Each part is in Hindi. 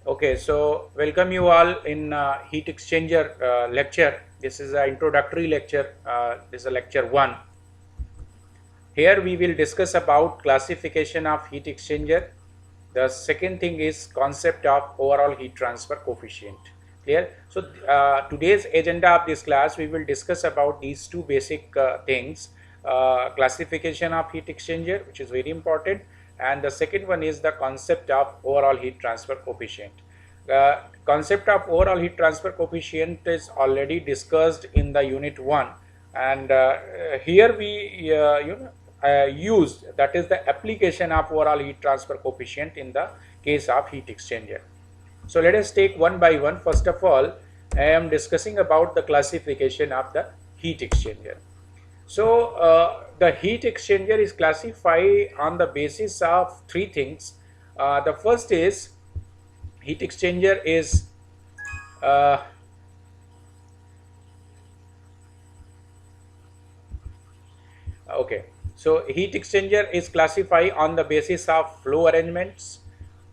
Okay, so welcome you all in heat exchanger lecture. This is an introductory lecture. This is a lecture 1. Here we will discuss about classification of heat exchanger. The second thing is concept of overall heat transfer coefficient. Clear? So today's agenda of this class, we will discuss about these two basic things. Classification of heat exchanger, which is very important, and the second one is the concept of overall heat transfer coefficient. The concept of overall heat transfer coefficient is already discussed in the unit 1, and here we use, that is the application of overall heat transfer coefficient in the case of heat exchanger. So let us take one by one. First of all, I am discussing about the classification of the heat exchanger. So the heat exchanger is classified on the basis of three things. The first is heat exchanger is okay. So heat exchanger is classified on the basis of flow arrangements,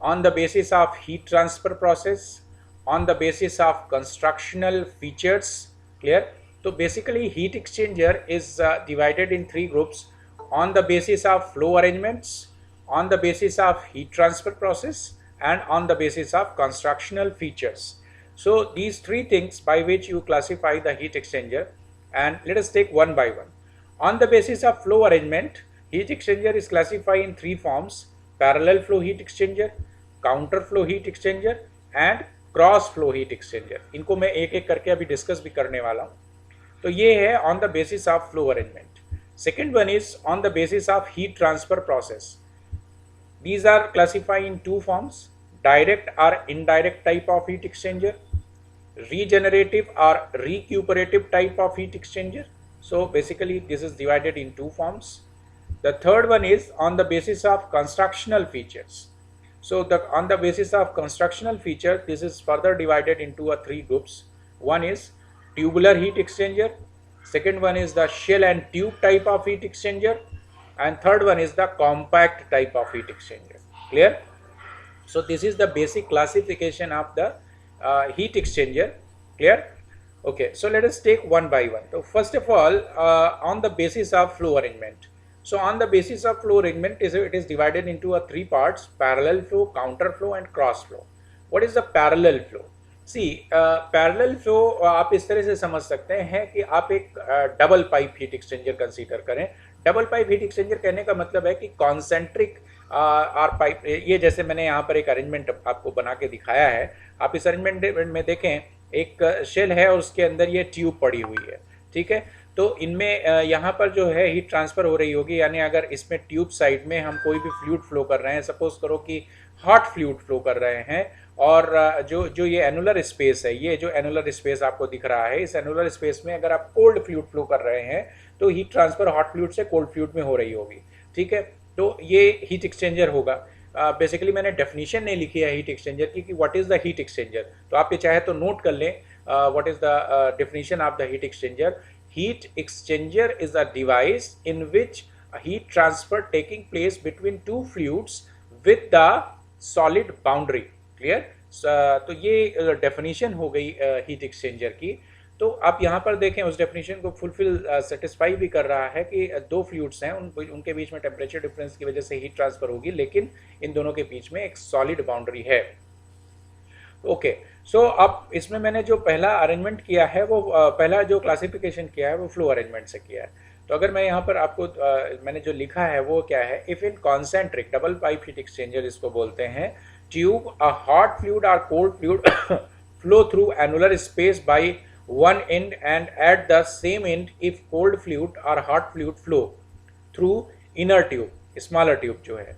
on the basis of heat transfer process, on the basis of constructional features. Clear? So basically heat exchanger is divided in three groups: on the basis of flow arrangements, on the basis of heat transfer process, and on the basis of constructional features. So these three things by which you classify the heat exchanger, and let us take one by one. On the basis of flow arrangement, heat exchanger is classified in three forms: parallel flow heat exchanger, counter flow heat exchanger and cross flow heat exchanger. इनको मैं एक एक करके अभी डिस्कस भी करने वाला हूं. तो ये है on the basis of flow arrangement. Second one is on the basis of heat transfer process. These are classified in two forms: direct or indirect type of heat exchanger, regenerative or recuperative type of heat exchanger. So basically this is divided in two forms. The third one is on the basis of constructional features. So on the basis of constructional feature, this is further divided into three groups. One is tubular heat exchanger, second one is the shell and tube type of heat exchanger, and third one is the compact type of heat exchanger. Clear? So this is the basic classification of the heat exchanger. Clear? Okay, so let us take one by one. So first of all, on the basis of flow arrangement. So on the basis of flow arrangement, it is divided into three parts: parallel flow, counter flow and cross flow. What is the parallel flow? See, parallel flow आप इस तरह से समझ सकते हैं कि आप एक double pipe heat exchanger consider करें. डबल पाइप हीट एक्सचेंजर कहने का मतलब है कि कॉन्सेंट्रिक आर पाइप, ये जैसे मैंने यहाँ पर एक अरेंजमेंट आपको बना के दिखाया है. आप इस अरेंजमेंट में देखें, एक शेल है और उसके अंदर ये ट्यूब पड़ी हुई है. ठीक है, तो इनमें यहाँ पर जो है हीट ट्रांसफर हो रही होगी. यानी अगर इसमें ट्यूब साइड में हम कोई भी फ्लूइड फ्लो कर रहे हैं, सपोज करो कि हॉट फ्लूइड फ्लो कर रहे हैं, और जो ये एनुलर स्पेस है, ये जो एनुलर स्पेस आपको दिख रहा है, इस एनुलर स्पेस में अगर आप कोल्ड फ्लूइड फ्लो कर रहे हैं तो हीट ट्रांसफर हॉट फ्लूइड से कोल्ड फ्लूइड में हो रही होगी. ठीक है, तो ये हीट एक्सचेंजर होगा. बेसिकली मैंने डेफिनेशन नहीं लिखी है हीट एक्सचेंजर की कि what is the heat exchanger. तो आप ये चाहे तो नोट कर लें, what is the definition of the heat exchanger. Heat exchanger is a device in which a heat transfer taking place between two fluids with the solid boundary. Clear? तो ये डेफिनेशन हो गई हीट एक्सचेंजर की. तो आप यहाँ पर देखें, उस डेफिनेशन को फुलफिल सेटिस्फाई भी कर रहा है कि दो फ्लूइड्स हैं, उनके बीच में टेम्परेचर डिफरेंस की वजह से हीट ट्रांसफर होगी, लेकिन इन दोनों के बीच में एक सॉलिड बाउंड्री है. ओके, सो अब इसमें मैंने जो पहला अरेंजमेंट किया है, वो पहला जो क्लासिफिकेशन किया है वो फ्लो अरेंजमेंट से किया है. तो अगर मैं यहाँ पर आपको मैंने जो लिखा है वो क्या है: if in concentric double pipe heat exchanger इसको बोलते हैं, ट्यूब अ हॉट फ्लूइड और cold fluid flow through annular space by one end and at the same end if cold fluid or hot fluid flow through inner tube, smaller tube जो है,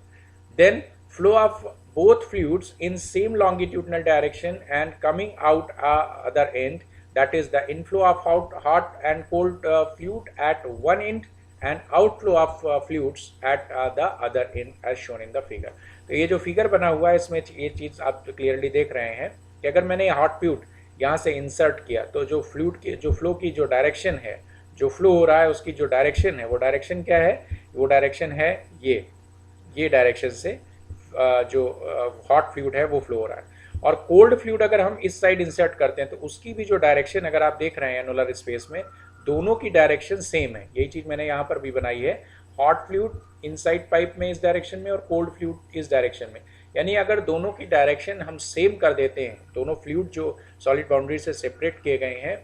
then flow of both fluids in same longitudinal direction and coming out other end, that is the inflow of hot and cold fluid at one end and outflow of fluids at the other end as shown in the figure. तो ये जो फिगर बना हुआ है, इसमें ये चीज़ आप क्लियरली देख रहे हैं कि अगर मैंने हॉट फ्लूइड यहाँ से इंसर्ट किया तो जो फ्लूइड की जो फ्लो की जो डायरेक्शन है, जो फ्लो हो रहा है उसकी जो डायरेक्शन है, वो डायरेक्शन क्या है? वो डायरेक्शन है ये डायरेक्शन से जो हॉट फ्लूइड है वो फ्लो हो रहा है. और कोल्ड फ्लूइड अगर हम इस साइड इंसर्ट करते हैं तो उसकी भी जो डायरेक्शन अगर आप देख रहे हैं एनुलर स्पेस में, दोनों की डायरेक्शन सेम है। यही चीज मैंने यहाँ पर भी बनाई है, हॉट फ्लूइड इनसाइड पाइप में इस डायरेक्शन में और कोल्ड फ्लूइड इस डायरेक्शन में। यानी अगर दोनों की डायरेक्शन हम सेम कर देते हैं, दोनों फ्लूइड जो सॉलिड बाउंड्री से सेपरेट किए गए हैं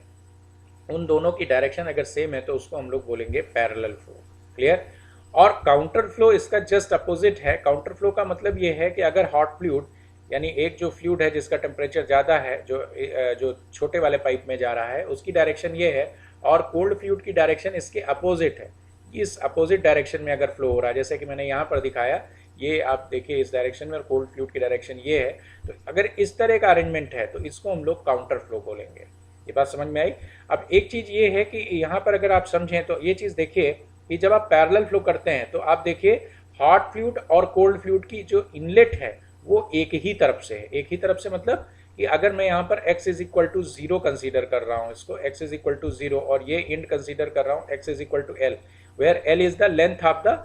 उन दोनों की डायरेक्शन अगर सेम है तो उसको हम लोग बोलेंगे पैरेलल फ्लो। क्लियर। और काउंटर फ्लो इसका जस्ट अपोजिट है। काउंटर फ्लो का मतलब ये है कि अगर हॉट फ्लूइड यानी एक जो फ्लूइड है जिसका टेम्परेचर ज़्यादा है, जो छोटे वाले पाइप में जा रहा है, उसकी डायरेक्शन ये है, और कोल्ड फ्लूइड की डायरेक्शन इसके अपोजिट है। इस अपोजिट डायरेक्शन में अगर फ्लो हो रहा है, जैसे कि मैंने यहाँ पर दिखाया, ये आप देखिए इस डायरेक्शन में और कोल्ड फ्लूइड की डायरेक्शन ये है, तो अगर इस तरह का अरेंजमेंट है तो इसको हम लोग काउंटर फ्लो बोलेंगे। ये बात समझ में आई। अब एक चीज़ ये है कि यहाँ पर अगर आप समझें तो ये चीज़ देखिए कि जब आप पैरेलल फ्लो करते हैं तो आप देखिए हॉट फ्लूइड और कोल्ड फ्लूइड की जो इनलेट है वो एक ही तरफ से है। एक ही तरफ से मतलब कि अगर मैं यहाँ पर x is equal to 0 consider कर रहा हूँ, इसको x इज इक्वल टू 0, और ये इंड कंसीडर कर रहा हूँ x is equal to l, where l is the length of the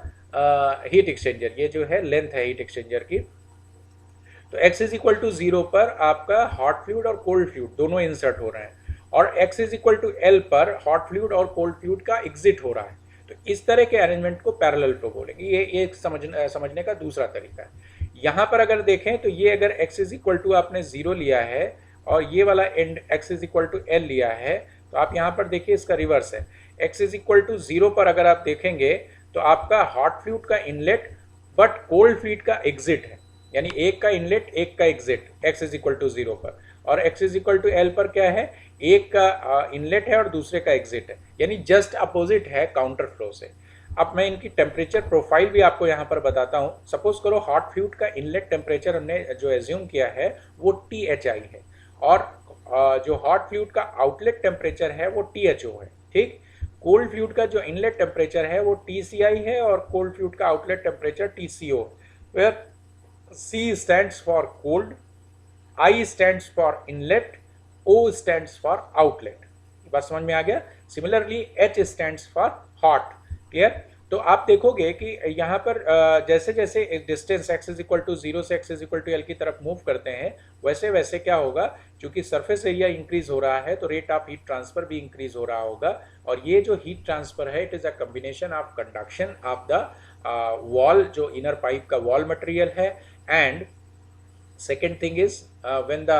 heat exchanger. ये जो है लेंथ है हीट एक्सचेंजर की। तो x इज इक्वल टू 0 पर आपका हॉट फ्लूइड और कोल्ड फ्लूइड दोनों इंसर्ट हो रहे हैं, और x is equal to l पर हॉट फ्लूइड और कोल्ड फ्लूइड का एग्जिट हो रहा है। तो इस तरह के अरेंजमेंट को पैरेलल फ्लो बोलेंगे। ये एक समझने का दूसरा तरीका है। यहाँ पर अगर देखें तो ये अगर x इज इक्वल टू आपने 0 लिया है और ये वाला end x is equal to l लिया है, तो आप यहाँ पर देखिए इसका रिवर्स है। x इज इक्वल टू 0 पर अगर आप देखेंगे तो आपका हॉट फ्लूइड का इनलेट बट कोल्ड फ्लूइड का एग्जिट है, यानी एक का इनलेट एक का exit x is equal to 0 पर, और x is equal to l पर क्या है, एक का इनलेट है और दूसरे का एग्जिट है, यानी जस्ट अपोजिट है काउंटर फ्लो से। अब मैं इनकी टेम्परेचर प्रोफाइल भी आपको यहाँ पर बताता हूँ। सपोज करो हॉट फ्लूइड का इनलेट टेम्परेचर हमने जो एज्यूम किया है वो THI है, और जो हॉट फ्लूइड का आउटलेट टेम्परेचर है वो THO है। ठीक। कोल्ड फ्लूइड का जो इनलेट टेम्परेचर है वो TCI है और कोल्ड फ्लूइड का outlet temperature TCO, where C stands for cold, I stands for inlet, O stands for outlet. बात समझ में आ गया। Similarly H stands for hot. Clear. तो आप देखोगे कि यहाँ पर जैसे जैसे distance x is equal to 0 से x is equal to l की तरफ मूव करते हैं, वैसे वैसे क्या होगा, क्योंकि सरफेस एरिया इंक्रीज हो रहा है तो रेट ऑफ हीट ट्रांसफर भी इंक्रीज हो रहा होगा। और ये जो हीट ट्रांसफर है it is a combination of conduction of the wall, जो इनर पाइप का वॉल मटेरियल है, and second thing is when the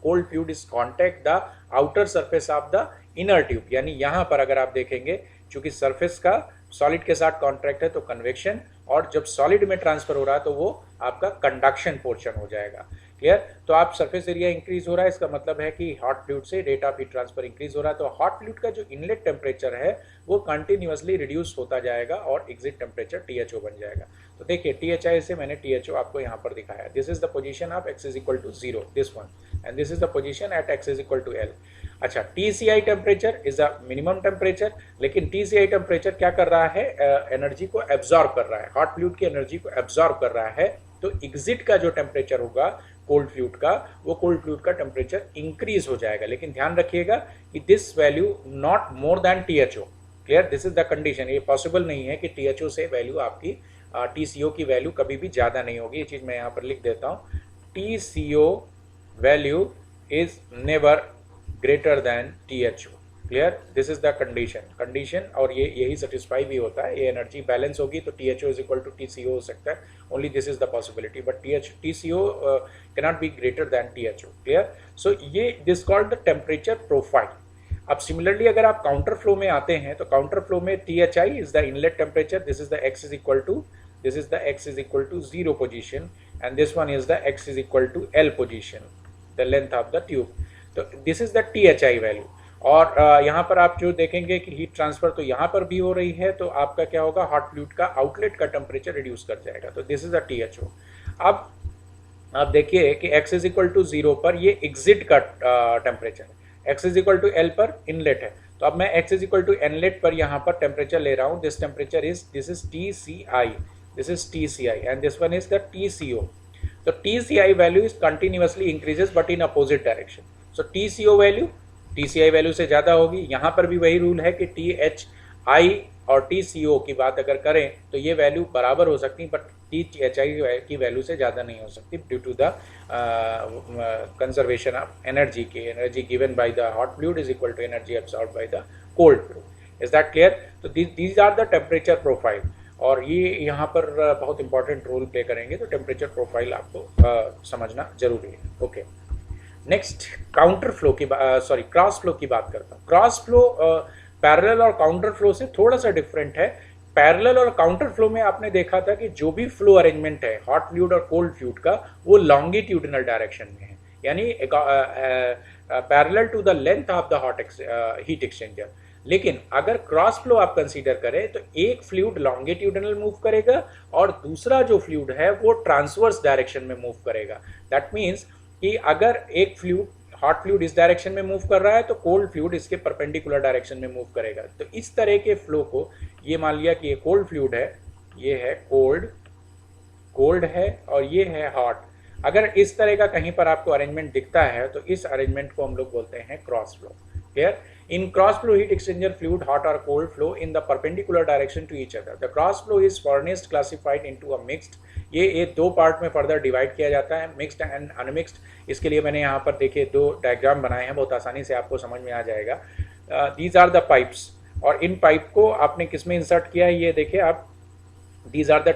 cold fluid is contact the outer surface of the inner tube, यानी यहाँ पर अगर आप देखेंगे चूंकि सरफेस का सॉलिड के साथ कॉन्ट्रैक्ट है तो कन्वेक्शन, और जब सॉलिड में ट्रांसफर हो रहा है तो वो आपका कंडक्शन पोर्शन हो जाएगा। क्लियर। तो आप सरफेस एरिया इंक्रीज हो रहा है, इसका मतलब है कि हॉट फ्लूइड से rate of heat transfer increase हो रहा है, तो हॉट फ्लूइड का जो इनलेट टेम्परेचर है वो कंटिन्यूअसली रिड्यूस होता जाएगा और एग्जिट टेम्परेचर THO बन जाएगा। तो देखिए THI से मैंने THO आपको यहाँ पर दिखाया। This is the position of x is equal to 0, this one, and this is the position at x is equal to l। अच्छा, TCI temperature is the minimum temperature, लेकिन TCI टेम्परेचर क्या कर रहा है, एनर्जी को एब्जॉर्ब कर रहा है, हॉट फ्लूइड की एनर्जी को एब्जॉर्ब कर रहा है। तो एग्जिट का जो टेम्परेचर होगा कोल्ड फ्लूइड का, वो कोल्ड फ्लूइड का टेम्परेचर इंक्रीज हो जाएगा, लेकिन ध्यान रखिएगा कि this value not more than THO। Clear. This is the condition. ये पॉसिबल नहीं है कि THO से वैल्यू आपकी TCO की वैल्यू कभी भी ज़्यादा नहीं होगी। ये चीज़ मैं यहाँ पर लिख देता हूँ, TCO value is never greater than THO। Clear. This is the condition, और ये यही सेटिस्फाई भी होता है। ये एनर्जी बैलेंस होगी तो THO is equal to TCO हो सकता है, only this is the possibility, but TCO cannot be greater than THO। Clear. So ये this called the temperature profile. अब सिमिलरली अगर आप काउंटर फ्लो में आते हैं तो काउंटर फ्लो में THI is the inlet temperature, this is the x is equal to 0 position, and this one is the x is equal to l position, the length of the tube. तो this is the THI value. और यहाँ पर आप जो देखेंगे कि हीट ट्रांसफर तो यहाँ पर भी हो रही है, तो आपका क्या होगा, हॉट फ्लूइड का आउटलेट का टेम्परेचर रिड्यूस कर जाएगा। तो दिस इज द THO। अब आप देखिए कि x इज इक्वल टू 0 पर ये एग्जिट का टेम्परेचर है, x is equal to l पर इनलेट है। तो अब मैं x is equal to inlet पर यहाँ पर टेम्परेचर ले रहा हूँ। This temperature is, this is TCI, and this one is the TCO। तो TCI value is continuously increases but in opposite direction. So TCO value TCI value से ज़्यादा होगी। यहाँ पर भी वही रूल है कि THI और TCO की बात अगर करें तो ये वैल्यू बराबर हो सकती है, बट THI की वैल्यू से ज़्यादा नहीं हो सकती due to the conservation of energy की energy given by the hot fluid is equal to energy absorb by the cold fluid. Is that clear? तो these are the temperature profile, और ये यहाँ पर बहुत इंपॉर्टेंट रोल प्ले करेंगे, तो टेम्परेचर प्रोफाइल आपको समझना जरूरी है। ओके, नेक्स्ट काउंटर फ्लो की क्रॉस फ्लो की बात करता हूँ। क्रॉस फ्लो पैरेलल और काउंटर फ्लो से थोड़ा सा डिफरेंट है। पैरेलल और काउंटर फ्लो में आपने देखा था कि जो भी फ्लो अरेंजमेंट है हॉट फ्लूइड और कोल्ड फ्लूइड का, वो लॉन्गिट्यूडिनल डायरेक्शन में है, यानी parallel to the length of the hot heat exchanger. लेकिन अगर क्रॉस फ्लो आप कंसीडर करें तो एक फ्लूइड लॉन्गिट्यूडिनल मूव करेगा और दूसरा जो फ्लूइड है वो ट्रांसवर्स डायरेक्शन में मूव करेगा। दैट मीन्स कि अगर एक फ्लूइड हॉट फ्लूइड इस डायरेक्शन में मूव कर रहा है तो कोल्ड फ्लूइड इसके परपेंडिकुलर डायरेक्शन में मूव करेगा। तो इस तरह के फ्लो को, ये मान लिया कि ये कोल्ड फ्लूइड है, ये है कोल्ड है और ये है हॉट। अगर इस तरह का कहीं पर आपको अरेंजमेंट दिखता है तो इस अरेंजमेंट को हम लोग बोलते हैं cross flow. Clear? In cross flow heat exchanger, fluid hot or cold flow in the perpendicular direction to each other. The cross flow is furnished classified into a mixed, ये दो पार्ट में फर्दर डिवाइड किया जाता है, मिक्स्ड एंड अनमिक्स्ड। इसके लिए मैंने यहाँ पर देखिए दो डायग्राम बनाए हैं, बहुत आसानी से आपको समझ में आ जाएगा। दीज आर द पाइप्स, और इन पाइप को आपने किस में इंसर्ट किया है, ये देखिए आप, दीज आर द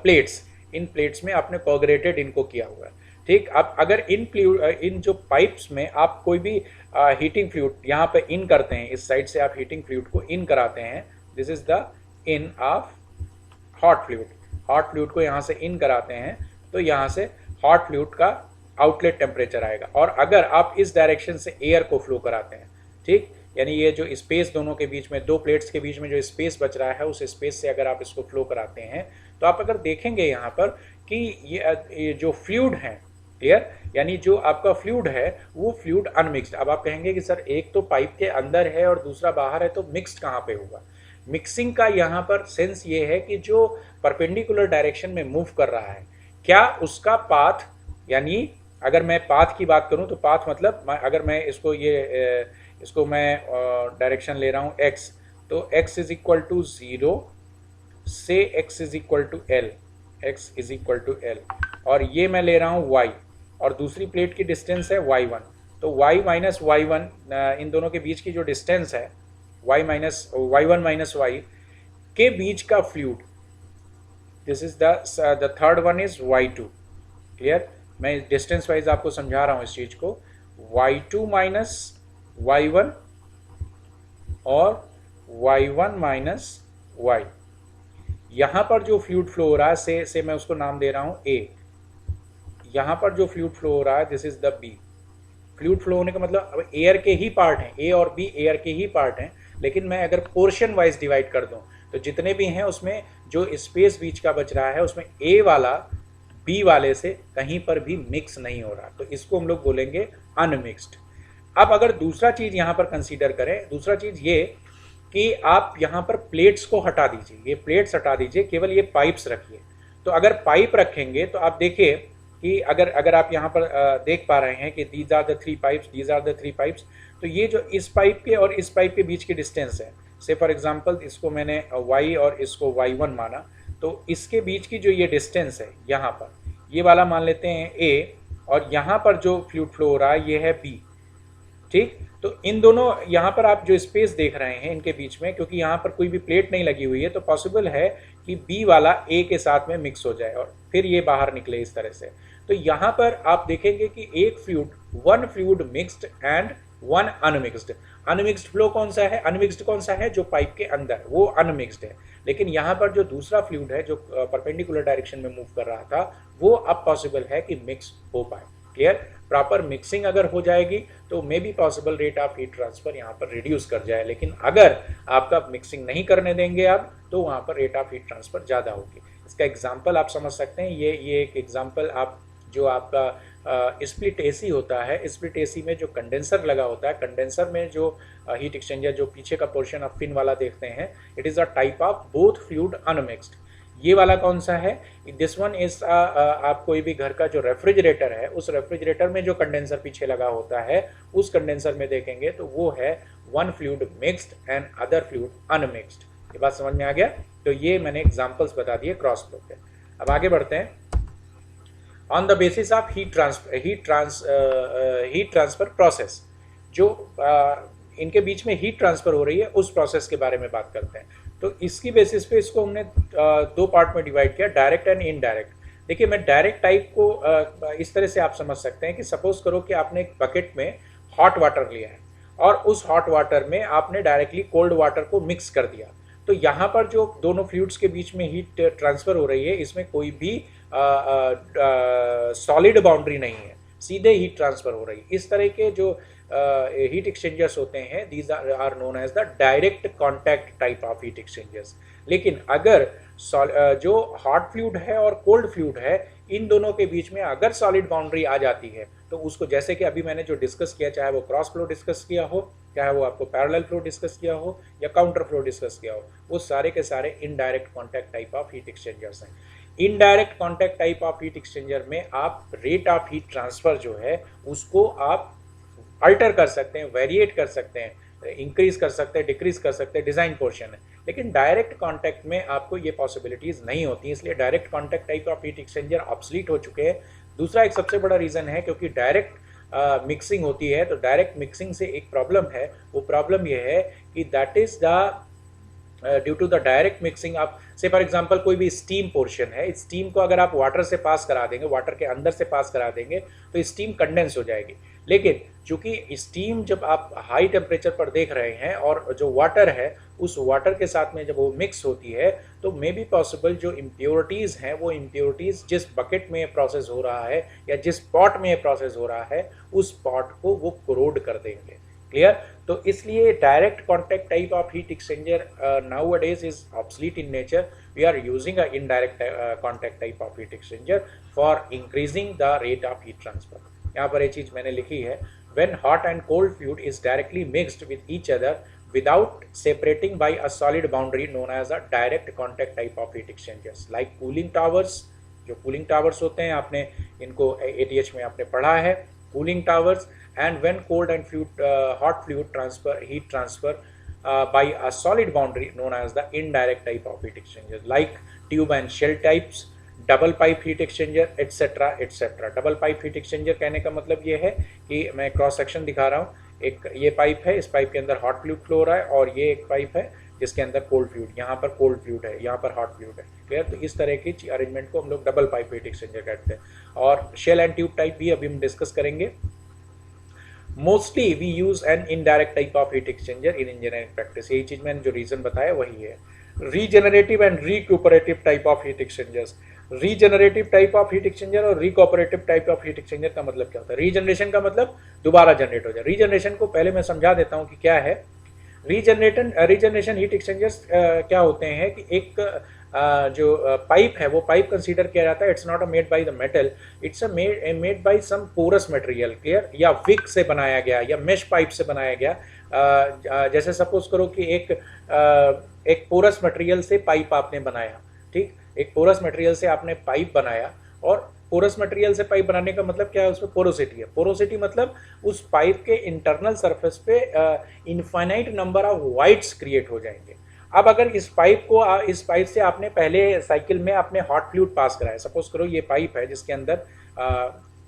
प्लेट्स। इन प्लेट्स में आपने कोऑगरेटेड इनको किया हुआ है। ठीक, अब अगर इन जो पाइप्स में आप कोई भी हीटिंग फ्लूइड यहाँ पे इन करते हैं, इस साइड से आप हीटिंग फ्लूइड को इन कराते हैं, this is the in of hot fluid. Hot fluid को यहाँ से इन कराते हैं तो यहाँ से हॉट फ्लूइड का आउटलेट टेम्परेचर आएगा। और अगर आप इस डायरेक्शन से एयर को फ्लो कराते हैं, ठीक, यानी ये जो स्पेस दोनों के बीच में, दो प्लेट्स के बीच में जो स्पेस बच रहा है, उस स्पेस से अगर आप इसको फ्लो कराते हैं तो आप अगर देखेंगे यहाँ पर कि ये जो फ्लूइड है, क्लियर, यानी जो आपका फ्लूइड है वो फ्लूइड अनमिक्स्ड। अब आप कहेंगे कि सर एक तो पाइप के अंदर है और दूसरा बाहर है, तो मिक्स्ड कहाँ पे होगा? मिक्सिंग का यहाँ पर सेंस ये है कि जो परपेंडिकुलर डायरेक्शन में मूव कर रहा है, क्या उसका पाथ, यानी अगर मैं पाथ की बात करूँ तो पाथ मतलब अगर मैं इसको मैं डायरेक्शन ले रहा हूँ x, तो x इज इक्वल टू 0 से x is equal to l, x is equal to l, और ये मैं ले रहा हूँ y, और दूसरी प्लेट की डिस्टेंस है y1, तो y माइनस y1, इन दोनों के बीच की जो डिस्टेंस है y1 माइनस y के बीच का fluid, this is the third one is y2। Clear? मैं डिस्टेंस वाइज आपको समझा रहा हूँ इस चीज को, y2 माइनस y1 और y1 माइनस y। यहाँ पर जो फ्लूइड फ्लो हो रहा है, से मैं उसको नाम दे रहा हूँ A। यहाँ पर जो फ्लूइड फ्लो हो रहा है, this is the B। Fluid flow होने का मतलब अब एयर के ही पार्ट हैं, A और B एयर के ही पार्ट हैं, लेकिन मैं अगर पोर्शन वाइज डिवाइड कर दूं तो जितने भी हैं उसमें जो स्पेस बीच का बच रहा है उसमें A वाला B वाले से कहीं पर भी मिक्स नहीं हो रहा, तो इसको हम लोग बोलेंगे अनमिक्स्ड। अब अगर दूसरा चीज यहाँ पर कंसीडर करें, दूसरा चीज ये कि आप यहाँ पर प्लेट्स को हटा दीजिए, ये प्लेट्स हटा दीजिए, केवल ये पाइप्स रखिए। तो अगर पाइप रखेंगे तो आप देखिए कि अगर आप यहाँ पर देख पा रहे हैं कि these are the three pipes, these are the three pipes, तो ये जो इस पाइप के और इस पाइप के बीच की डिस्टेंस है, से फॉर एग्जांपल इसको मैंने y और इसको y1 माना, तो इसके बीच की जो ये डिस्टेंस है यहाँ पर, ये वाला मान लेते हैं A, और यहाँ पर जो फ्लूइड फ्लो हो रहा है ये है B। ठीक, तो इन दोनों यहाँ पर आप जो स्पेस देख रहे हैं इनके बीच में, क्योंकि यहाँ पर कोई भी प्लेट नहीं लगी हुई है, तो पॉसिबल है कि B वाला A के साथ में मिक्स हो जाए और फिर ये बाहर निकले इस तरह से। तो यहाँ पर आप देखेंगे कि एक fluid, one fluid mixed and one unmixed. Unmixed flow कौन सा है, अनमिक्स्ड कौन सा है, जो पाइप के अंदर, वो अनमिक्स्ड है। लेकिन यहाँ पर जो दूसरा फ्लूइड है जो परपेंडिकुलर डायरेक्शन में मूव कर रहा था, वो अब पॉसिबल है कि मिक्स हो पाए। क्लियर? प्रॉपर मिक्सिंग अगर हो जाएगी तो may be possible rate of heat transfer यहाँ पर रिड्यूस कर जाए, लेकिन अगर आपका मिक्सिंग नहीं करने देंगे आप, तो वहाँ पर रेट ऑफ हीट ट्रांसफर ज़्यादा होगी। इसका एग्जाम्पल आप समझ सकते हैं, ये एक एग्जाम्पल आप, जो आपका स्प्लिट एसी होता है, स्प्लिट एसी में जो कंडेंसर लगा होता है, कंडेंसर में जो हीट एक्सचेंजर जो पीछे का पोर्शन आप फिन वाला देखते हैं, it is a type of both fluid unmixed. ये वाला कौन सा है, दिस वन इज आप कोई भी घर का जो रेफ्रिजरेटर है, उस रेफ्रिजरेटर में जो कंडेंसर पीछे लगा होता है, उस कंडेंसर में देखेंगे तो वो है one fluid mixed and other fluid unmixed. ये बात समझ में आ गया? तो ये मैंने एग्जांपल्स बता दिए क्रॉस फ्लो के। अब आगे बढ़ते हैं। On the basis of heat transfer process, जो इनके बीच में हीट ट्रांसफर हो रही है उस प्रोसेस के बारे में बात करते हैं। तो इसकी बेसिस पे इसको हमने दो पार्ट में डिवाइड किया, डायरेक्ट एंड इनडायरेक्ट। देखिए, मैं डायरेक्ट टाइप को इस तरह से आप समझ सकते हैं कि सपोज करो कि आपने एक बकेट में हॉट वाटर लिया है और उस हॉट वाटर में आपने डायरेक्टली कोल्ड वाटर को मिक्स कर दिया। तो यहाँ पर जो दोनों फ्लूइड्स के बीच में हीट ट्रांसफर हो रही है, इसमें कोई भी सॉलिड बाउंड्री नहीं है, सीधे हीट ट्रांसफर हो रही है। इस तरह के जो हीट एक्सचेंजर्स होते हैं, these are known as the direct contact type of heat exchangers. लेकिन अगर जो हॉट फ्लूइड है और कोल्ड फ्लूइड है, इन दोनों के बीच में अगर सॉलिड बाउंड्री आ जाती है तो उसको, जैसे कि अभी मैंने जो डिस्कस किया, चाहे वो क्रॉस फ्लो डिस्कस किया हो, चाहे वो आपको पैरेलल फ्लो डिस्कस किया हो या काउंटर फ्लो डिस्कस किया हो, वो सारे के सारे indirect contact type of heat exchangers हैं। Indirect contact type of heat exchanger में आप रेट ऑफ हीट ट्रांसफर जो है उसको आप अल्टर कर सकते हैं, वेरिएट कर सकते हैं, इंक्रीज कर सकते हैं, डिक्रीज कर सकते हैं, डिजाइन पोर्शन है। लेकिन डायरेक्ट कांटेक्ट में आपको ये पॉसिबिलिटीज नहीं होती, इसलिए direct contact type of heat exchanger obsolete हो चुके हैं। दूसरा एक सबसे बड़ा रीजन है क्योंकि डायरेक्ट मिक्सिंग होती है। तो डायरेक्ट मिक्सिंग से एक प्रॉब्लम है, वो प्रॉब्लम ये है कि that is the due to the direct mixing आप, से फॉर एग्जांपल कोई भी स्टीम पोर्शन है, इस स्टीम को अगर आप वाटर से पास करा देंगे, वाटर के अंदर से पास करा देंगे, तो स्टीम कंडेंस हो जाएगी। लेकिन चूंकि स्टीम जब आप हाई टेम्परेचर पर देख रहे हैं और जो वाटर है उस वाटर के साथ में जब वो मिक्स होती है, तो मे बी पॉसिबल जो इम्प्योरिटीज़ हैं वो इम्प्योरिटीज़ जिस बकेट में प्रोसेस हो रहा है या जिस पॉट में प्रोसेस हो रहा है उस पॉट को वो कोरोड कर देंगे। क्लियर? तो इसलिए direct contact type of heat exchanger nowadays is obsolete in nature. We are using a indirect contact type of heat exchanger for increasing the rate of heat transfer. यहाँ पर एक चीज मैंने लिखी है, when hot and cold fluid is directly mixed with each other without separating by a solid boundary known as a direct contact type of heat exchangers like cooling towers। जो कूलिंग टावर्स होते हैं, आपने इनको ATH में आपने पढ़ा है, cooling towers. And when cold and hot fluid heat transfer by a solid boundary known as the indirect type of heat exchanger like tube and shell types, double pipe heat exchanger, etc. etc. Double pipe heat exchanger कहने का मतलब ये है कि मैं क्रॉस सेक्शन दिखा रहा हूँ, एक ये पाइप है, इस पाइप के अंदर हॉट फ्लूइड फ्लो हो रहा है और ये एक पाइप है जिसके अंदर कोल्ड फ्लूइड, यहाँ पर कोल्ड फ्लूइड है, यहाँ पर हॉट फ्लूइड है। क्लियर? तो इस तरह की अरेंजमेंट को हम लोग डबल पाइप हीट एक्सचेंजर कहते हैं। और शेल एंड ट्यूब टाइप भी अभी हम डिस्कस करेंगे। Mostly we use an indirect type of heat exchanger in engineering practice. यही चीज मैंने जो रीजन बताया वही है। Regenerative and recuperative type of heat exchangers. Regenerative type of heat exchanger और recuperative type of heat exchanger का मतलब क्या होता है? रीजनरेशन का मतलब दोबारा जनरेट हो जाए। रीजनरेशन को पहले मैं समझा देता हूँ कि क्या है। रीजनरेशन हीट एक्सचेंजर्स क्या होते हैं कि एक जो पाइप है वो पाइप कंसीडर किया जाता है, it's not made by the metal, it's made by some porous material. Clear? या विक से बनाया गया या मेश पाइप से बनाया गया। जैसे सपोज करो कि एक पोरस मटेरियल से पाइप आपने बनाया, ठीक, एक पोरस मटेरियल से आपने पाइप बनाया। और पोरस मटेरियल से पाइप बनाने का मतलब क्या है? उसमें पोरोसिटी है। पोरोसिटी मतलब उस पाइप के इंटरनल सरफेस पे infinite number of wides create हो जाएंगे। अब अगर इस पाइप से आपने पहले साइकिल में आपने हॉट फ्लूइड पास कराया, सपोज करो ये पाइप है जिसके अंदर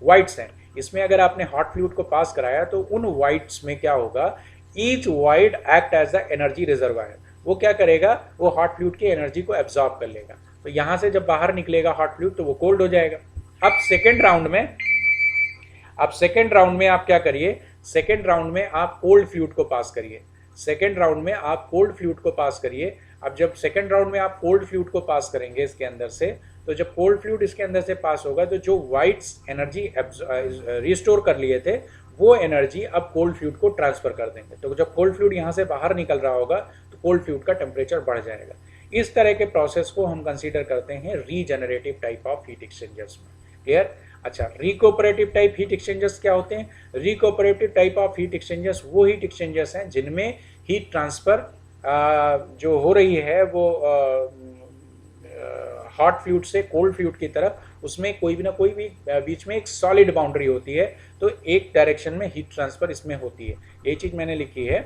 वाइड्स हैं, इसमें अगर आपने हॉट फ्लूइड को पास कराया तो उन वाइड्स में क्या होगा? Each void act as the energy reservoir. वो क्या करेगा? वो हॉट फ्लूइड की एनर्जी को एब्जॉर्ब कर लेगा। तो यहाँ से जब बाहर निकलेगा हॉट फ्लूइड तो वो कोल्ड हो जाएगा। अब सेकेंड राउंड में आप क्या करिए? सेकेंड राउंड में आप कोल्ड फ्लूइड को पास करिए। सेकेंड राउंड में आप कोल्ड फ्लूइड को पास करिए। अब जब सेकेंड राउंड में आप कोल्ड फ्लूइड को पास करेंगे इसके अंदर से, तो जब कोल्ड फ्लूइड इसके अंदर से पास होगा तो जो वाइड्स एनर्जी रिस्टोर कर लिए थे वो एनर्जी अब कोल्ड फ्लूइड को ट्रांसफर कर देंगे। तो जब कोल्ड फ्लूइड यहाँ से बाहर निकल रहा होगा तो कोल्ड फ्लूइड का टेम्परेचर बढ़ जाएगा। इस तरह के प्रोसेस को हम कंसीडर करते हैं regenerative type of heat exchangers में। क्लियर? अच्छा, रिकोपरेटिव टाइप हीट एक्सचेंजर्स क्या होते हैं? रिकोपरेटिव टाइप ऑफ हीट एक्सचेंजर्स वो हीट एक्सचेंजर्स हैं जिनमें हीट ट्रांसफर जो हो रही है वो हॉट फ्लूइड से कोल्ड फ्लूइड की तरफ, उसमें कोई भी ना कोई भी बीच में एक सॉलिड बाउंड्री होती है, तो एक डायरेक्शन में हीट ट्रांसफर इसमें होती है। ये चीज मैंने लिखी है।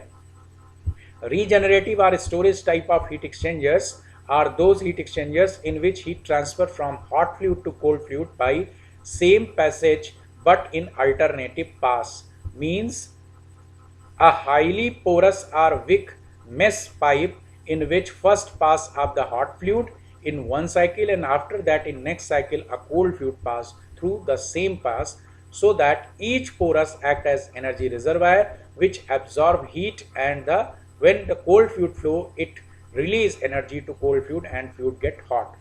Regenerative or storage type of heat exchangers are those heat exchangers in which heat transfer from hot fluid to cold fluid by same passage but in alternative pass. Means a highly porous or wick mesh pipe in which first pass of the hot fluid in one cycle and after that in next cycle a cold fluid pass through the same pass, so that each porous act as energy reservoir which absorb heat, and when the cold fluid flow it release energy to cold fluid and fluid get hot.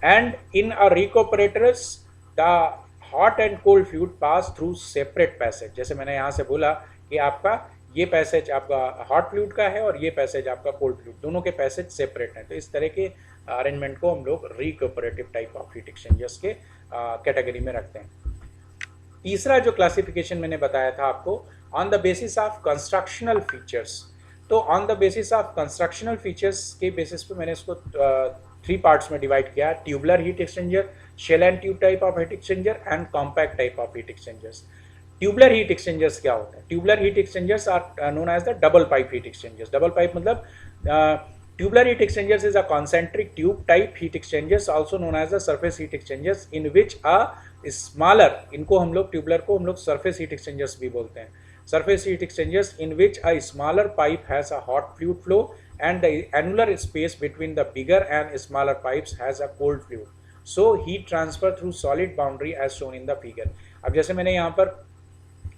And in a recuperator's the hot and cold fluid pass through separate passage. जैसे मैंने यहाँ से बोला कि आपका ये पैसेज आपका हॉट फ्लूइड का है और ये पैसेज आपका कोल्ड फ्लूइड, दोनों के पैसेज सेपरेट हैं। तो इस तरह के अरेंजमेंट को हम लोग रिकूपरेटिव टाइप ऑफ हीट एक्सचेंजर्स के कैटेगरी में रखते हैं। तीसरा जो क्लासिफिकेशन मैंने बताया था आपको, on the basis of constructional features. तो on the basis of constructional features के बेसिस पे मैंने इसको 3 पार्ट्स में डिवाइड किया, tubular heat exchanger, shell and tube type of heat exchanger and compact type of heat exchangers. Tubular heat exchangers क्या होता है? Tubular heat exchangers are known as the double pipe heat exchangers. Double pipe मतलब tubular heat exchangers is a concentric tube type heat exchangers also known as the surface heat exchangers in which a smaller, इनको हम लोग ट्यूबुलर को हम लोग सरफेस हीट एक्सचेंजर्स भी बोलते हैं। Surface heat exchangers in which a smaller pipe has a hot fluid flow and the annular space between the bigger and smaller pipes has a cold fluid. So heat transfer through solid boundary as shown in the figure. अब जैसे मैंने यहाँ पर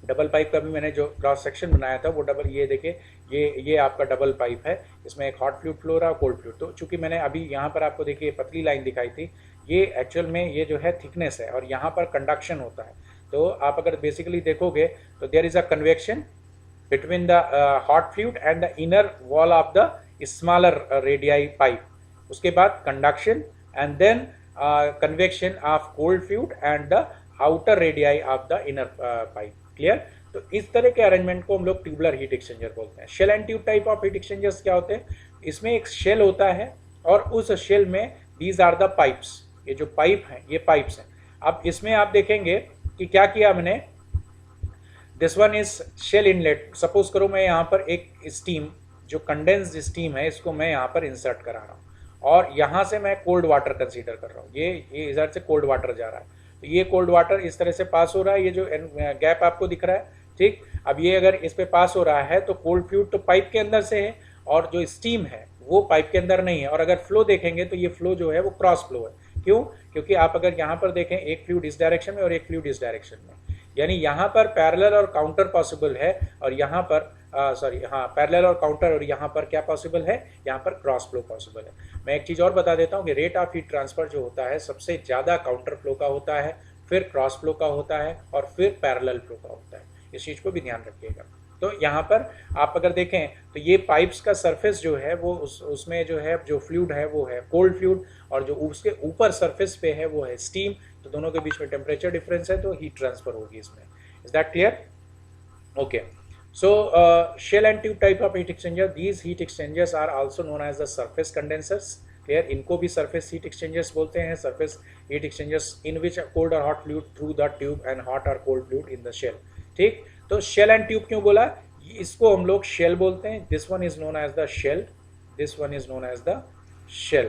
डबल पाइप का भी मैंने जो क्रॉस सेक्शन बनाया था वो डबल, ये देखिए ये आपका डबल पाइप है, इसमें एक हॉट फ्लूइड फ्लो रहा है, कोल्ड फ्लूइड। तो चूंकि मैंने अभी यहाँ पर आपको देखिए पतली लाइन दिखाई थी, ये एक्चुअल में ये जो है थिकनेस है और यहाँ पर कंडक्शन होता है। तो आप अगर बेसिकली देखोगे तो there is a convection between the hot fluid and the inner wall of the smaller radii pipe, उसके बाद conduction and then convection of cold fluid and the outer radii of the inner pipe. Clear? तो इस तरह के अरेंजमेंट को हम लोग ट्यूबुलर हीट एक्सचेंजर बोलते हैं। Shell and tube type of heat exchangers क्या होते हैं? इसमें एक शेल होता है और उस शेल में दीज आर द पाइप्स, ये जो पाइप हैं ये पाइप्स हैं। अब इसमें आप देखेंगे कि क्या किया मैंने, this one is shell inlet. Suppose करो मैं यहाँ पर एक स्टीम, जो कंडेंस्ड स्टीम है, इसको मैं यहाँ पर इंसर्ट करा रहा हूँ और यहाँ से मैं कोल्ड वाटर कंसीडर कर रहा हूँ। ये इधर से कोल्ड वाटर जा रहा है, तो ये कोल्ड वाटर इस तरह से पास हो रहा है, ये जो गैप आपको दिख रहा है, ठीक। अब ये अगर इस पे पास हो रहा है तो कोल्ड फ्लूइड तो पाइप के अंदर से है और जो स्टीम है वो पाइप के अंदर नहीं है। और अगर फ्लो देखेंगे तो ये फ्लो जो है वो क्रॉस फ्लो है। क्यों? क्योंकि आप अगर यहाँ पर देखें, एक फ्लूइड इस डायरेक्शन में और एक फ्लूइड इस डायरेक्शन में, यानी यहाँ पर पैरेलल और काउंटर पॉसिबल है और यहाँ पर पैरेलल और काउंटर, और यहाँ पर क्या पॉसिबल है, यहाँ पर क्रॉस फ्लो पॉसिबल है। मैं एक चीज़ और बता देता हूँ कि रेट ऑफ हीट ट्रांसफर जो होता है सबसे ज़्यादा काउंटर फ्लो का होता है, फिर क्रॉस फ्लो का होता है और फिर पैरेलल फ्लो का होता है। इस चीज़ को भी ध्यान रखिएगा। तो यहाँ पर आप अगर देखें तो ये पाइप्स का सरफेस जो है वो उसमें जो है जो फ्लूइड है वो है कोल्ड फ्लूइड, और जो उसके ऊपर सरफेस पे है वो है स्टीम। तो दोनों के बीच में टेम्परेचर डिफरेंस है तो हीट ट्रांसफर होगी इसमें। Is that clear? Okay. So shell and tube type of heat exchanger, these heat exchangers are also known as the surface condensers. Clear? इनको भी सरफेस हीट एक्सचेंजर्स बोलते हैं। Surface heat exchangers in which cold और hot fluid through the tube and hot और cold fluid in the shell. ठीक। तो शेल एंड ट्यूब क्यों बोला? इसको हम लोग शेल बोलते हैं। This one is known as the shell, this one is known as the shell.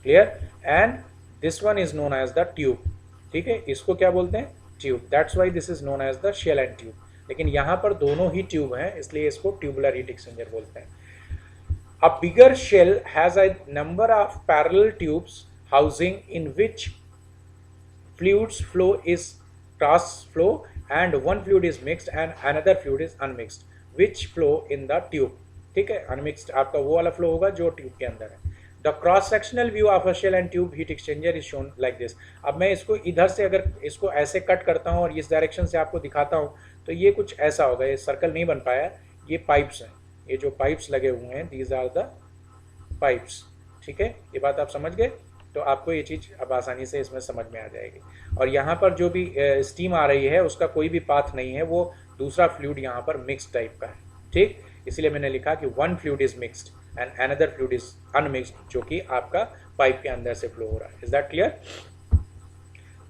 Clear? And this one is known as the tube. ठीक है, इसको क्या बोलते हैं? Tube. That's why this is known as the shell and tube. लेकिन यहाँ पर दोनों ही ट्यूब हैं, इसलिए इसको ट्यूबुलर हीट एक्सचेंजर बोलते हैं। A bigger shell has a number of parallel tubes housing in which fluids flow is cross flow and one fluid is mixed and another fluid is unmixed which flow in the tube। ठीक है, unmixed आपका वो वाला flow होगा जो ट्यूब के अंदर है। The cross sectional view of a shell and tube heat exchanger is shown like this। अब मैं इसको इधर से अगर इसको ऐसे कट करता हूँ और इस डायरेक्शन से आपको दिखाता हूँ तो ये कुछ ऐसा होगा। ये सर्कल नहीं बन पाया, ये पाइप्स हैं, ये जो पाइप्स लगे हुए हैं दीज आर द पाइप्स। ठीक है, ये बात आप समझ गए? तो आपको ये चीज़ अब आसानी से इसमें समझ में आ जाएगी। और यहाँ पर जो भी स्टीम आ रही है उसका कोई भी पाथ नहीं है, वो दूसरा फ्लूइड यहाँ पर मिक्स टाइप का है। ठीक, इसलिए मैंने लिखा कि one fluid is mixed and another fluid is unmixed, जो कि आपका पाइप के अंदर से फ्लो हो रहा है। Is that clear?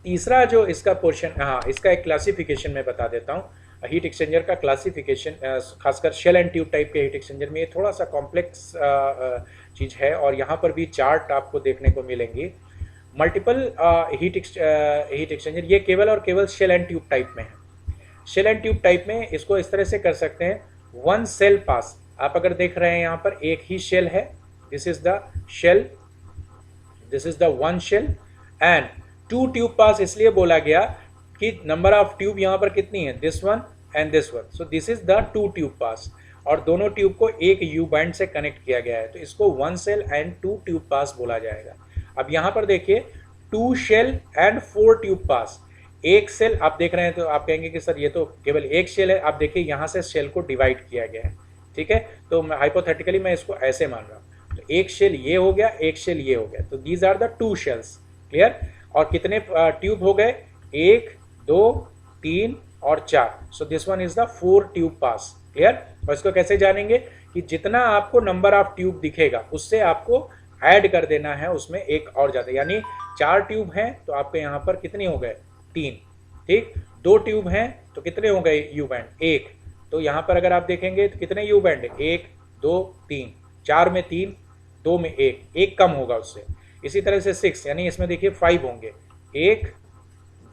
तीसरा जो इसका पोर्शन, हाँ, इसका एक क्लासिफिकेशन मैं बता देता हूँ। हीट एक्सचेंजर का क्लासिफिकेशन, खासकर शेल एंड ट्यूब टाइप के हीट एक्सचेंजर में ये थोड़ा सा कॉम्प्लेक्स चीज़ है, और यहाँ पर भी चार्ट आपको देखने को मिलेंगी। मल्टीपल हीट एक्सचेंजर ये केवल और केवल शेल एंड ट्यूब टाइप में है। शेल एंड ट्यूब टाइप में इसको इस तरह से कर सकते हैं, वन सेल पास। आप अगर देख रहे हैं यहाँ पर एक ही शेल है, this is the shell, this is the one shell, and two tube pass इसलिए बोला गया कि नंबर ऑफ ट्यूब यहाँ पर कितनी है, this one and this one, so this is the two tube pass, और दोनों ट्यूब को एक यू बैंड से कनेक्ट किया गया है, तो इसको one shell and two tube pass बोला जाएगा। अब यहाँ पर देखिए two shell and four tube pass, एक सेल आप देख रहे हैं तो आप कहेंगे कि सर ये तो केवल एक शेल है, आप देखिए यहाँ से शेल को डिवाइड किया गया है, ठीक है, तो मैं हाइपोथेटिकली मैं इसको ऐसे मान रहा हूँ, तो एक शेल ये हो गया, एक शेल ये हो गया, तो these are the two shells, clear. और कितने ट्यूब हो गए, एक, दो, तीन और चार, so this one is the four tube pass, clear. और इसको कैसे जानेंगे कि जितना आपको नंबर ऑफ ट्यूब दिखेगा उससे आपको ऐड कर देना है उसमें एक और ज्यादा, यानी चार ट्यूब हैं तो आपके यहाँ पर कितने हो गए, तीन, ठीक। दो ट्यूब हैं तो कितने हो गए यू बैंड, एक, तो यहाँ पर अगर आप देखेंगे तो कितने यू बैंड है, एक, दो, तीन, चार में तीन, दो में एक, एक कम होगा उससे। इसी तरह से सिक्स, यानी इसमें देखिए फाइव होंगे, एक,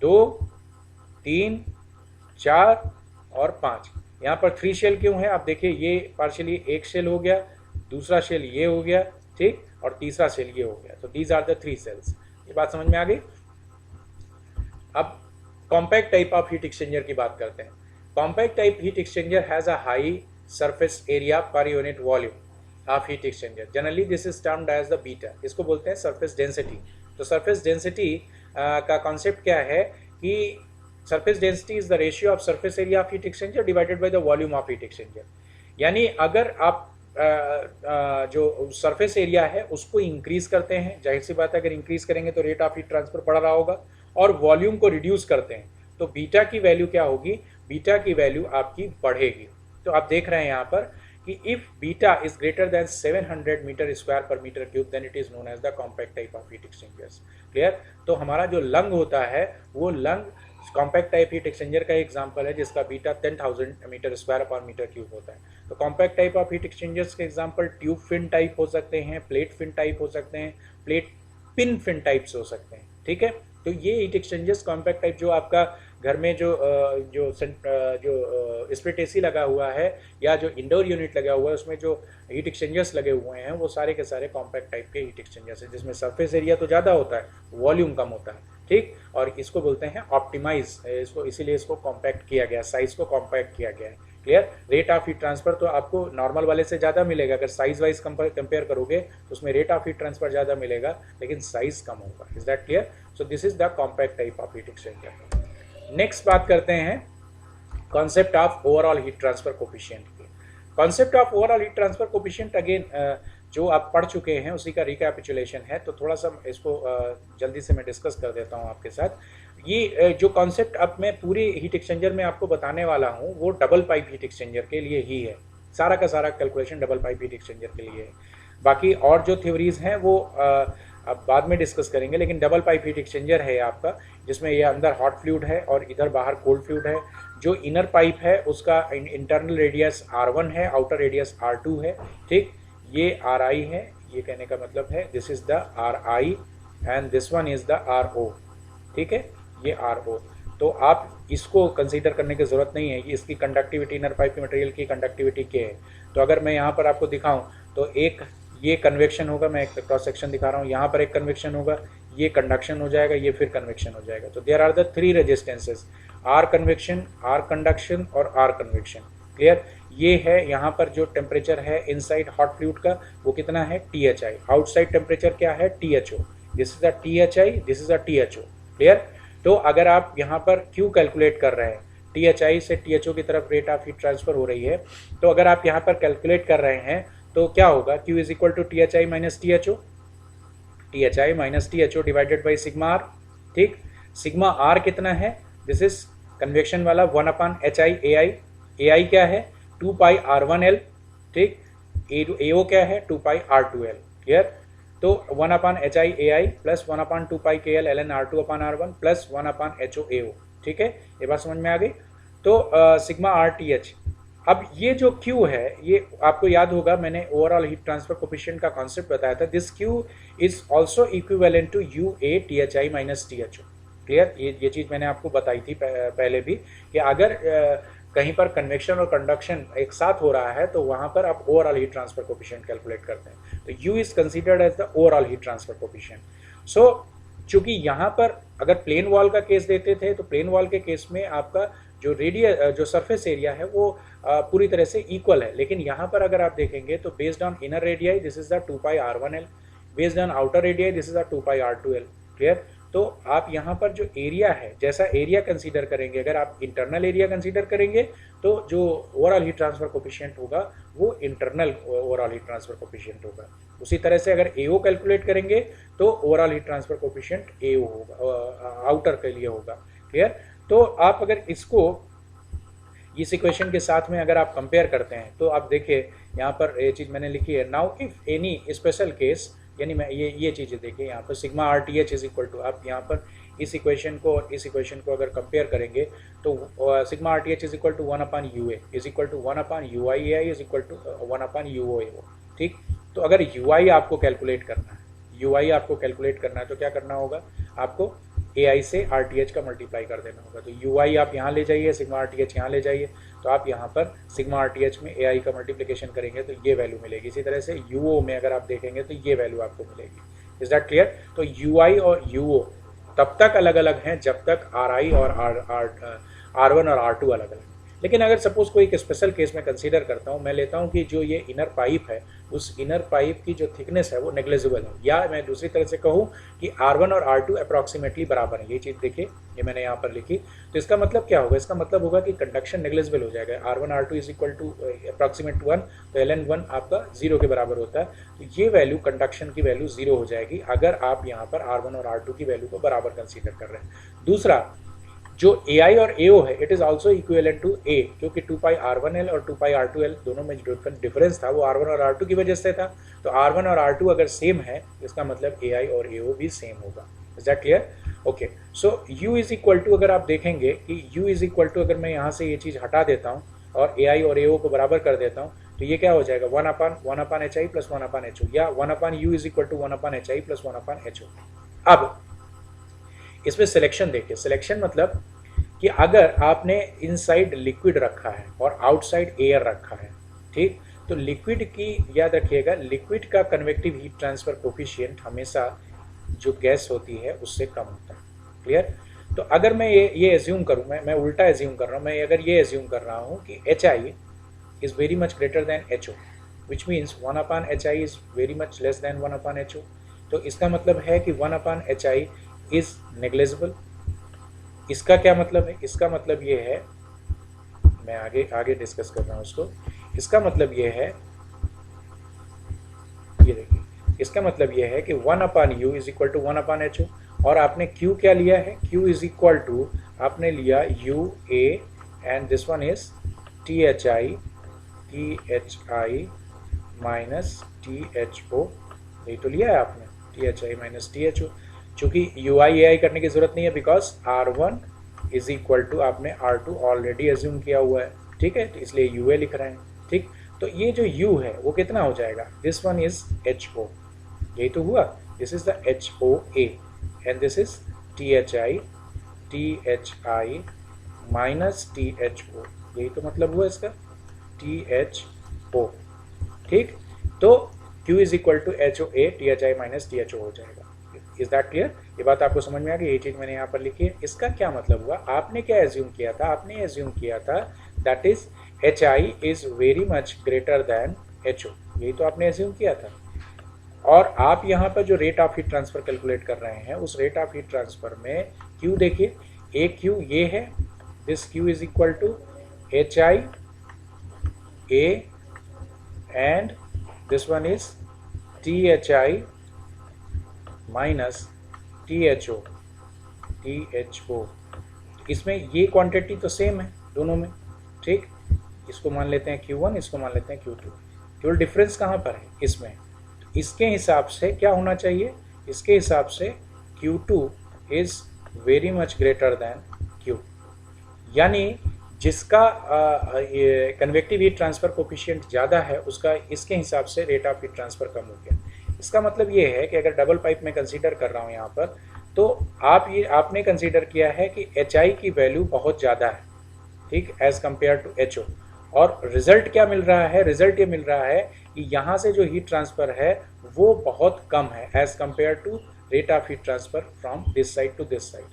दो, तीन, चार और पाँच। यहाँ पर थ्री शेल क्यों है, आप देखिए ये पार्शियली एक शेल हो गया, दूसरा शेल ये हो गया, ठीक, और तीसरा शेल ये हो गया, तो these are the three shells. ये बात समझ में आ गई। अब compact type of heat exchanger की बात करते हैं। Compact type heat exchanger has a high surface area per unit volume of heat exchanger, generally this is termed as the beta, इसको बोलते हैं सरफेस डेंसिटी। तो सरफेस डेंसिटी का कॉन्सेप्ट क्या है कि surface density is the ratio of surface area of heat exchanger divided by the volume of heat exchanger. यानी अगर आप जो सरफेस एरिया है उसको इंक्रीज करते हैं, जाहिर सी बात है अगर इंक्रीज करेंगे तो रेट ऑफ हीट ट्रांसफर बढ़ रहा होगा, और वॉल्यूम को रिड्यूस करते हैं तो बीटा की वैल्यू क्या होगी, बीटा की वैल्यू आपकी बढ़ेगी। तो आप देख रहे हैं यहाँ पर कि if beta is greater than 700 metre square पर metre cube then it is known as the compact type of heat exchangers, clear. तो हमारा जो लंग होता है वो lung compact type heat exchanger का एग्जांपल है जिसका बीटा 10,000 मीटर स्क्वायर पर मीटर क्यूब होता है। तो compact type of heat exchangers के एग्जांपल ट्यूब फिन टाइप हो सकते हैं, प्लेट फिन टाइप हो सकते हैं, प्लेट पिन फिन टाइप्स हो सकते हैं, ठीक है। तो ये हीट एक्सचेंजर्स कॉम्पैक्ट टाइप जो आपका घर में जो स्प्लिट एसी लगा हुआ है या जो इंडोर यूनिट लगा हुआ है उसमें जो हीट एक्सचेंजर्स लगे हुए हैं वो सारे के सारे कॉम्पैक्ट टाइप के हीट एक्सचेंजर्स हैं, जिसमें सरफेस एरिया तो ज़्यादा होता है, वॉल्यूम कम होता है, ठीक। और इसको बोलते हैं ऑप्टिमाइज, इसको इसीलिए इसको कॉम्पैक्ट किया गया, साइज को कॉम्पैक्ट किया गया है, clear. Rate of heat transfer तो आपको नॉर्मल वाले से ज़्यादा मिलेगा, अगर साइज वाइज कंपेयर करोगे तो उसमें रेट ऑफ हीट ट्रांसफर ज़्यादा मिलेगा लेकिन साइज कम होगा। Is that clear? So this is the compact type of heat exchanger. Next बात करते हैं concept of overall heat transfer coefficient की। Concept of overall heat transfer coefficient again जो आप पढ़ चुके हैं उसी का रिकैपिचुलेशन है, तो थोड़ा सा इसको जल्दी से मैं डिस्कस कर देता हूं आपके साथ। ये जो कॉन्सेप्ट अब मैं पूरी हीट एक्सचेंजर में आपको बताने वाला हूं वो डबल पाइप हीट एक्सचेंजर के लिए ही है, सारा का सारा calculation double pipe heat exchanger के लिए है। बाकी और जो थ्योरीज हैं वो अब बाद में डिस्कस करेंगे, लेकिन डबल पाइप हीट एक्सचेंजर है आपका जिसमें ये अंदर हॉट फ्लूइड है और इधर बाहर कोल्ड फ्लूइड है। जो इनर पाइप है उसका इंटरनल रेडियस R1 है, आउटर रेडियस R2 है, ठीक। ये RI है, ये कहने का मतलब है this is the RI and this one is the RO, ठीक है, ये RO। तो आप इसको कंसीडर करने की ज़रूरत नहीं है कि इसकी कंडक्टिविटी, इनर पाइप के मटेरियल की कंडक्टिविटी क्या है। तो अगर मैं यहाँ पर आपको दिखाऊं तो एक ये कन्वेक्शन होगा, मैं एक क्रॉस सेक्शन दिखा रहा हूँ, यहाँ पर एक कन्वेक्शन होगा, ये कंडक्शन हो जाएगा, ये फिर कन्वेक्शन हो जाएगा। तो there are the three resistances, R convection, R conduction और R कन्वेक्शन, क्लियर। ये है यहाँ पर जो टेम्परेचर है इनसाइड हॉट फ्लूइड का वो कितना है THI, आउटसाइड टेम्परेचर क्या है THO, this is the THI, this is the THO, clear. तो अगर आप यहाँ पर Q कैलकुलेट कर रहे हैं, THI से THO की तरफ रेट ऑफ हीट ट्रांसफर हो रही है, तो अगर आप यहाँ पर कैलकुलेट कर रहे हैं तो क्या होगा, Q is equal to THI minus THO, THI minus THO divided by sigma R, ठीक। सिग्मा R कितना है, दिस इज कन्वेक्शन वाला 1/HI AI, AI क्या है 2 पाई R1L, ठीक। AO क्या है 2 पाई R2L, क्लियर। तो 1/HI AI प्लस 1/2 पाई KL ln R2/R1 plus 1/HO AO, ठीक है। ये बात समझ में आ गई। तो सिग्मा आर टी एच। अब ये जो Q है, ये आपको याद होगा मैंने ओवरऑल हीट ट्रांसफर कोफिशिएंट का कॉन्सेप्ट बताया था। This Q is also equivalent to U A T H I minus T H O. Clear? ये चीज़ मैंने आपको बताई थी पहले भी कि अगर कहीं पर कन्वेक्शन और कंडक्शन एक साथ हो रहा है तो वहाँ पर आप overall heat transfer coefficient calculate करते हैं। तो U is considered as the overall heat transfer coefficient. So चूंकि यहाँ पर अगर प्लेन वॉल का केस देते थे तो प्लेन वॉल के केस में आपका जो सरफेस एरिया है वो पूरी तरह से इक्वल है, लेकिन यहाँ पर अगर आप देखेंगे तो based on inner radii this is the 2 pi r1l, based on outer radii this is the 2 pi r2l। Clear? तो आप यहाँ पर जो एरिया है, जैसा एरिया कंसीडर करेंगे, अगर आप इंटरनल एरिया कंसीडर करेंगे तो जो ओवरऑल हीट ट्रांसफर कोफिशिएंट होगा वो internal overall heat transfer coefficient होगा। उसी तरह से अगर AO कैलकुलेट करेंगे तो overall heat transfer coefficient AO होगा, आउटर के लिए होगा। क्लियर? तो आप अगर इसको इस इक्वेशन के साथ में अगर आप कंपेयर करते हैं तो आप देखिए यहाँ पर ये चीज़ मैंने लिखी है, now if any special case, यानी मैं ये चीज़ें देखिए यहाँ पर sigma R T H is equal to, आप यहाँ पर इस इक्वेशन को अगर कंपेयर करेंगे तो sigma R T H is equal to 1 upon U A is equal to 1 upon U I A I is equal to 1 upon U O A O. ठीक? तो अगर यू आई आपको कैलकुलेट करना है तो क्या करना होगा, आपको ए आई से आर टी एच का मल्टीप्लाई कर देना होगा। तो यू आई आप यहाँ ले जाइए, सिग्मा आर टी एच यहाँ ले जाइए, तो आप यहाँ पर सिग्मा आर टी एच में ए आई का मल्टीप्लिकेशन करेंगे तो ये वैल्यू मिलेगी। इसी तरह से यू ओ में अगर आप देखेंगे तो ये वैल्यू आपको मिलेगी। Is that clear? तो यू आई और यू ओ तब तक अलग अलग हैं जब तक आर आई और आर वन और आर टू अलग अलग हैं। लेकिन अगर सपोज कोई एक स्पेशल केस में कंसीडर करता हूँ, मैं लेता हूँ कि जो ये इनर पाइप है उस इनर पाइप की जो थिकनेस है वो नेग्लिजिबल है, या मैं दूसरी तरह से कहूँ कि R1 और R2 अप्रॉक्सीमेटली बराबर है। ये चीज़ देखिए, ये मैंने यहाँ पर लिखी, तो इसका मतलब क्या होगा? इसका मतलब होगा कि कंडक्शन नेग्लिजिबल हो जाएगा। R1 R2 is equal to approximate 1, तो ln1 आपका 0 के बराबर होता है। तो ये वैल्यू, कंडक्शन की वैल्यू 0 हो जाएगी अगर आप यहाँ पर R1 और R2 की वैल्यू को बराबर कंसीडर कर रहे हैं। दूसरा, जो AI और AO है it is also equivalent to A, क्योंकि 2 पाई R1L और 2 पाई R2L दोनों में जो डिफरेंस था वो R1 और R2 की वजह से था। तो R1 और R2 अगर सेम है इसका मतलब AI और AO भी सेम होगा। Is that clear? Okay, so U is equal to, अगर आप देखेंगे कि U इज इक्वल टू, अगर मैं यहाँ से ये चीज़ हटा देता हूँ और AI और AO को बराबर कर देता हूँ तो ये क्या हो जाएगा? 1 upon HI plus 1 upon HO, या 1 upon U is equal to 1 upon HI plus 1 upon HO। अब इसमें सिलेक्शन देखिए, सिलेक्शन मतलब कि अगर आपने इनसाइड लिक्विड रखा है और आउटसाइड एयर रखा है, ठीक, तो लिक्विड की, याद रखिएगा, लिक्विड का कन्वेक्टिव हीट ट्रांसफर कोफिशिएंट हमेशा जो गैस होती है उससे कम होता है। क्लियर? तो अगर मैं ये एज्यूम करूँ, मैं उल्टा एज्यूम कर रहा हूँ, मैं अगर ये एज्यूम कर रहा हूँ कि HI is very much greater than HO, which means 1 upon HI is very much less than 1 upon HO, तो इसका मतलब है कि 1 अपान HI इज नेग्लिजिबल। इसका क्या मतलब है? इसका मतलब ये है, मैं आगे डिस्कस कर रहा हूँ उसको। इसका मतलब ये है, ये देखिए, इसका मतलब ये है कि 1 upon U is equal to 1 upon HO, और आपने Q क्या लिया है? Q इज इक्वल टू आपने लिया UA and this one is THI minus THO, यही तो लिया है आपने, THI माइनस THO। चूंकि UI करने की जरूरत नहीं है because R1 is equal to आपने R2 ऑलरेडी एज्यूम किया हुआ है, ठीक है, तो इसलिए UA लिख रहे हैं। ठीक, तो ये जो U है वो कितना हो जाएगा? दिस वन इज HO, यही तो हुआ, this is the HOA and this is THI minus THO, यही तो मतलब हुआ इसका, THO। ठीक, तो Q is equal to HOA THI minus THO हो जाएगा। Is that clear? ये बात आपको समझ में आ गई? ये चीज मैंने यहाँ पर लिखी है। इसका क्या मतलब हुआ? आपने क्या एज्यूम किया था? आपने एज्यूम किया था that is HI is very much greater than HO, यही तो आपने एज्यूम किया था। और आप यहाँ पर जो rate of heat transfer calculate कर रहे हैं उस रेट ऑफ हीट ट्रांसफर में Q देखिए, एक Q ये है, this Q is equal to HI A and this one is THI minus THO। इसमें ये क्वांटिटी तो सेम है दोनों में, ठीक, इसको मान लेते हैं Q1, इसको मान लेते हैं Q2, केवल डिफरेंस कहाँ पर है? इसमें। तो इसके हिसाब से क्या होना चाहिए? इसके हिसाब से Q2 is very much greater than Q, यानी जिसका कन्वेक्टिव हीट ट्रांसफ़र कोफिशिएंट ज़्यादा है उसका इसके हिसाब से रेट ऑफ हीट ट्रांसफ़र कम हो गया। इसका मतलब ये है कि अगर डबल पाइप में कंसीडर कर रहा हूँ यहाँ पर, तो आपने कंसीडर किया है कि एच आई की वैल्यू बहुत ज़्यादा है, ठीक, as compare to H O. और रिजल्ट क्या मिल रहा है? रिजल्ट ये मिल रहा है कि यहाँ से जो हीट ट्रांसफ़र है वो बहुत कम है as compare to rate of heat transfer from this side to this side,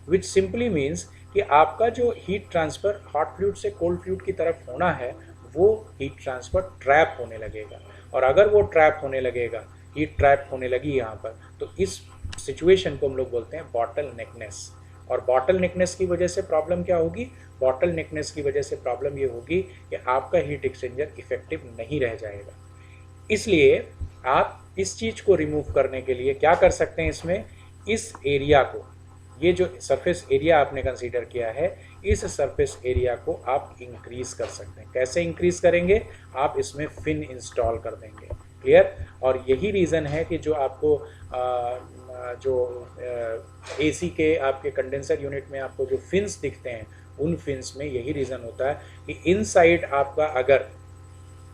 which simply means कि आपका जो हीट ट्रांसफ़र हॉट फ्लूइड से कोल्ड फ्लूइड की तरफ होना है वो हीट ट्रांसफ़र ट्रैप होने लगेगा। और अगर वो ट्रैप होने लगेगा, हीट ट्रैप होने लगी यहाँ पर, तो इस सिचुएशन को हम लोग बोलते हैं बॉटल नेकनेस। और बॉटल नेकनेस की वजह से प्रॉब्लम क्या होगी? बॉटल नेकनेस की वजह से प्रॉब्लम ये होगी कि आपका हीट एक्सचेंजर इफेक्टिव नहीं रह जाएगा। इसलिए आप इस चीज़ को रिमूव करने के लिए क्या कर सकते हैं? इसमें इस एरिया को, ये जो सरफेस एरिया आपने कंसीडर किया है, इस सरफेस एरिया को आप इंक्रीज कर सकते हैं। कैसे इंक्रीज करेंगे? आप इसमें फिन इंस्टॉल कर देंगे। क्लियर? और यही रीज़न है कि जो आपको जो एसी के आपके कंडेंसर यूनिट में आपको जो फिन्स दिखते हैं, उन फिन्स में यही रीज़न होता है कि इनसाइड आपका, अगर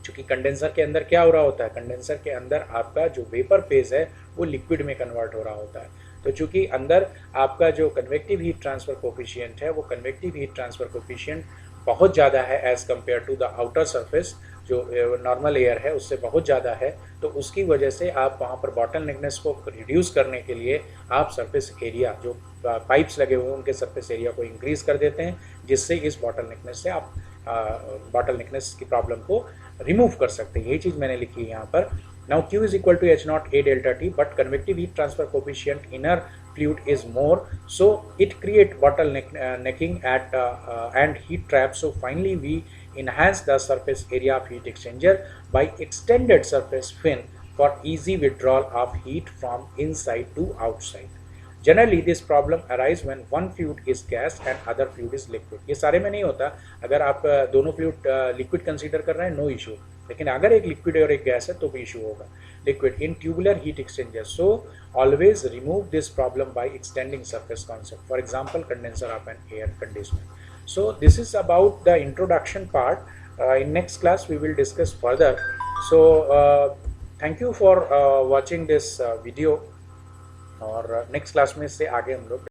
चूँकि कंडेंसर के अंदर क्या हो रहा होता है, कंडेंसर के अंदर आपका जो वेपर फेज है वो लिक्विड में कन्वर्ट हो रहा होता है। तो चूँकि अंदर आपका जो कन्वेक्टिव हीट ट्रांसफ़र कोफिशिएंट है वो कन्वेक्टिव हीट ट्रांसफ़र कोफिशिएंट बहुत ज़्यादा है as compare to the outer surface, जो नॉर्मल एयर है उससे बहुत ज़्यादा है। तो उसकी वजह से आप वहाँ पर बॉटल नेकनेस को रिड्यूस करने के लिए आप सरफेस एरिया, जो पाइप्स लगे हुए हैं उनके सरफेस एरिया को इंक्रीज़ कर देते हैं, जिससे इस बॉटल नेकनेस से आप बॉटल नेकनेस की प्रॉब्लम को रिमूव कर सकते हैं। यही चीज़ मैंने लिखी है यहाँ पर। Now Q is equal to H naught A delta T, but convective heat transfer coefficient inner fluid is more, so it create bottlenecking at and heat trap. So finally we enhance the surface area of heat exchanger by extended surface fin for easy withdrawal of heat from inside to outside. Generally this problem arise when one fluid is gas and other fluid is liquid. ये सारे में नहीं होता। अगर आप दोनों फ्लूइड लिक्विड कंसीडर कर रहे हैं, नो इशू। लेकिन अगर एक लिक्विड और एक गैस है तो भी इशू होगा। Liquid in tubular heat exchanger, so always remove this problem by extending surface concept, for example condenser of an air conditioner. So this is about the introduction part. In next class we will discuss further. So thank you for watching this video, और नेक्स्ट क्लास में इससे आगे हम लोग